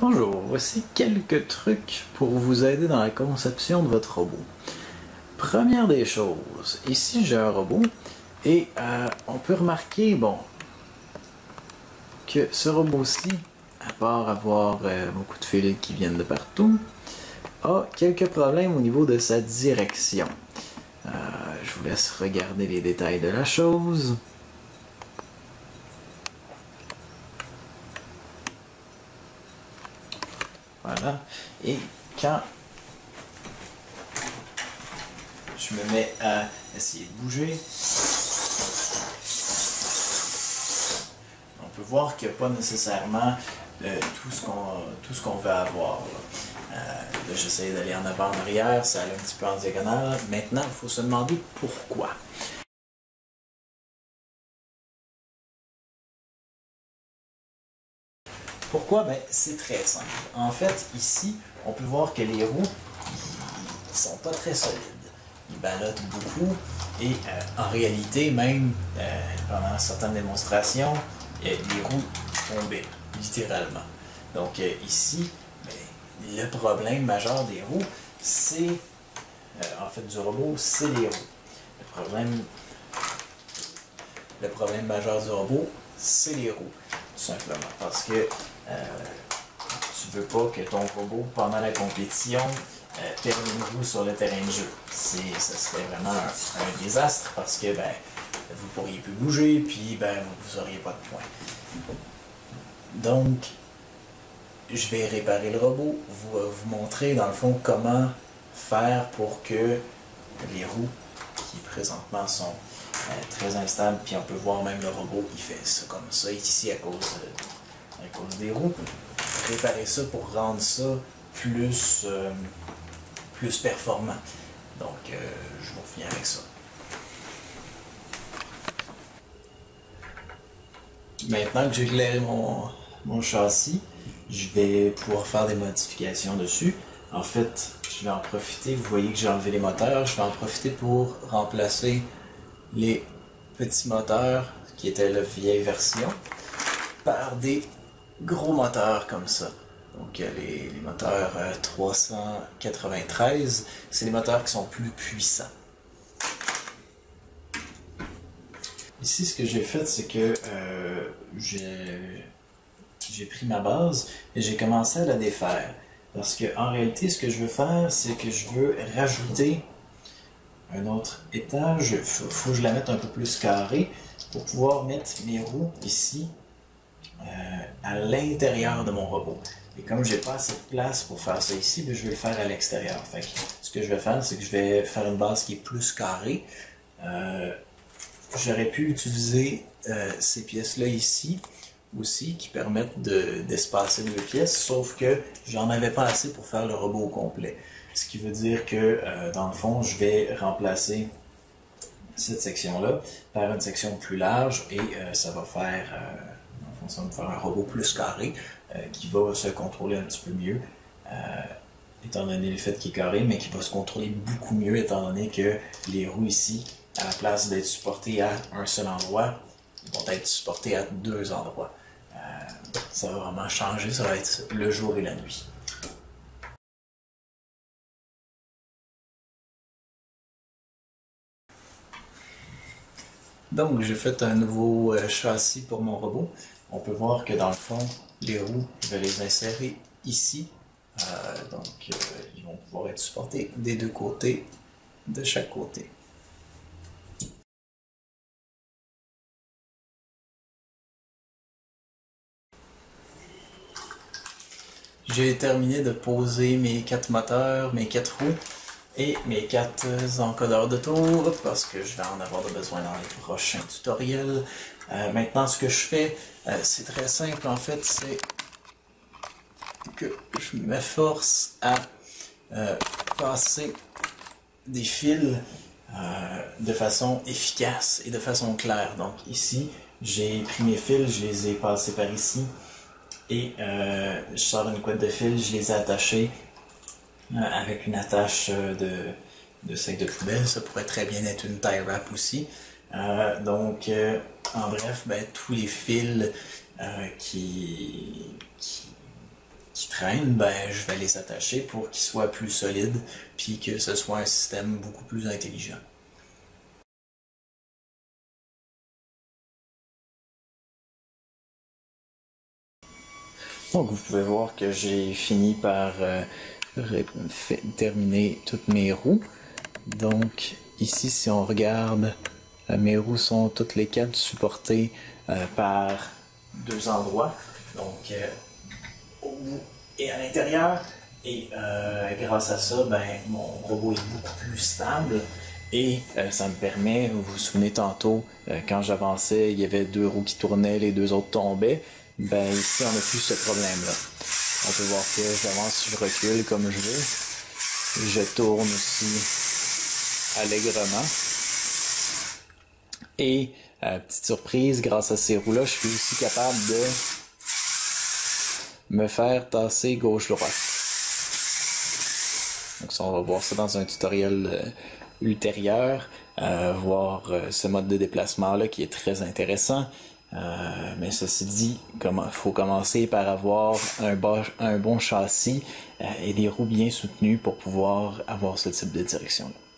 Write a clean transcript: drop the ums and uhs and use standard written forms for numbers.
Bonjour, voici quelques trucs pour vous aider dans la conception de votre robot. Première des choses, ici j'ai un robot et on peut remarquer, que ce robot-ci, à part avoir beaucoup de fils qui viennent de partout, a quelques problèmes au niveau de sa direction. Je vous laisse regarder les détails de la chose. Voilà. Et quand je me mets à essayer de bouger, on peut voir qu'il n'y a pas nécessairement tout ce qu'on veut avoir. Là, j'essaie d'aller en avant, en arrière, ça allait un petit peu en diagonale. Maintenant, il faut se demander pourquoi. Pourquoi? Ben, c'est très simple. En fait, ici, on peut voir que les roues ne sont pas très solides. Ils ballottent beaucoup et en réalité, même pendant certaines démonstrations, les roues tombaient, littéralement. Donc ici, ben, le problème majeur des roues, c'est, en fait du robot, c'est les roues. Le problème majeur du robot, c'est les roues, tout simplement. Parce que tu veux pas que ton robot, pendant la compétition, perde une roue sur le terrain de jeu. Ça serait vraiment un désastre parce que ben, vous pourriez plus bouger, puis ben, vous n'auriez pas de points. Donc, je vais réparer le robot, vous montrer dans le fond comment faire pour que les roues qui présentement sont très instables, puis on peut voir même le robot qui fait ça comme ça ici à cause des roues. Réparer ça pour rendre ça plus performant. Donc, je vous reviens avec ça. Maintenant que j'ai éclairé mon châssis, je vais pouvoir faire des modifications dessus. En fait, je vais en profiter, vous voyez que j'ai enlevé les moteurs, je vais en profiter pour remplacer les petits moteurs qui étaient la vieille version par des gros moteurs comme ça. Donc les moteurs 393, c'est des moteurs qui sont plus puissants. Ici, ce que j'ai fait, c'est que j'ai pris ma base et j'ai commencé à la défaire. Parce que en réalité, ce que je veux faire, c'est que je veux rajouter un autre étage. Il faut que je la mette un peu plus carrée pour pouvoir mettre mes roues ici à l'intérieur de mon robot. Et comme j'ai pas assez de place pour faire ça ici, je vais le faire à l'extérieur. Fait que ce que je vais faire, c'est que je vais faire une base qui est plus carrée. J'aurais pu utiliser ces pièces-là ici aussi qui permettent d'espacer deux pièces, sauf que j'en avais pas assez pour faire le robot au complet. Ce qui veut dire que dans le fond, je vais remplacer cette section-là par une section plus large et ça va faire un robot plus carré qui va se contrôler un petit peu mieux étant donné le fait qu'il est carré, mais qui va se contrôler beaucoup mieux étant donné que les roues ici, à la place d'être supportées à un seul endroit, vont être supportées à deux endroits. Ça va vraiment changer, ça va être le jour et la nuit. Donc, j'ai fait un nouveau châssis pour mon robot. On peut voir que dans le fond, les roues, je vais les insérer ici. Ils vont pouvoir être supportés des deux côtés, de chaque côté. J'ai terminé de poser mes 4 moteurs, mes 4 roues et mes 4 encodeurs de tour parce que je vais en avoir besoin dans les prochains tutoriels. Maintenant, ce que je fais, c'est très simple en fait, c'est que je m'efforce à passer des fils de façon efficace et de façon claire. Donc ici, j'ai pris mes fils, je les ai passés par ici et je sors une couette de fils, je les ai attachés avec une attache de sac de poubelle. Ça pourrait très bien être une tie wrap aussi. En bref, tous les fils qui qui traînent, ben je vais les attacher pour qu'ils soient plus solides, puis que ce soit un système beaucoup plus intelligent. Donc vous pouvez voir que j'ai fini par terminer toutes mes roues. Donc ici, si on regarde, mes roues sont toutes les quatre supportées par deux endroits, donc au bout et à l'intérieur. Et grâce à ça, ben, mon robot est beaucoup plus stable. Et ça me permet, vous vous souvenez tantôt, quand j'avançais, il y avait deux roues qui tournaient, les deux autres tombaient. Ben ici, on n'a plus ce problème-là. On peut voir que j'avance, je recule comme je veux. Je tourne aussi allègrement. Et, petite surprise, grâce à ces roues-là, je suis aussi capable de me faire tasser gauche-droite. Donc ça, on va voir ça dans un tutoriel ultérieur, voir ce mode de déplacement-là qui est très intéressant. Mais ceci dit, il faut commencer par avoir un bon châssis et des roues bien soutenues pour pouvoir avoir ce type de direction-là.